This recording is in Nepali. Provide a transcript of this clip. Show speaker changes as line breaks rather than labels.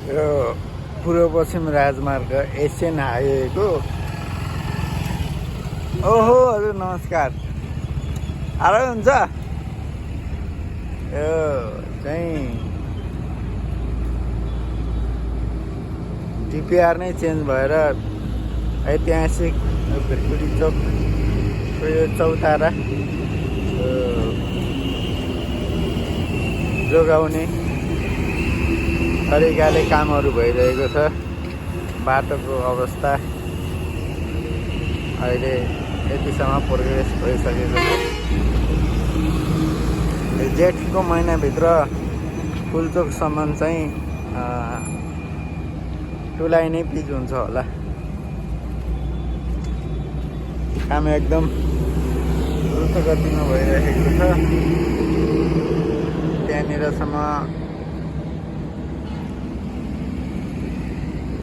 यो पूर्व पश्चिम राजमार्ग एसियन हाइवेको। ओहो हजुर नमस्कार। आराम हुन्छ? यो चाहिँ डिपिआर नै चेन्ज भएर ऐतिहासिक भिरकुडी चोकको यो चौतारा जोगाउने तरिकाले कामहरू भइरहेको छ। बाटोको अवस्था अहिले यतिसम्म प्रोग्रेस भइसकेको छ। जेठको महिनाभित्र पुलचोकसम्म चाहिँ टुलाई नै पिच हुन्छ होला। काम एकदम द्रुत गतिमा भइरहेको छ। त्यहाँनिरसम्म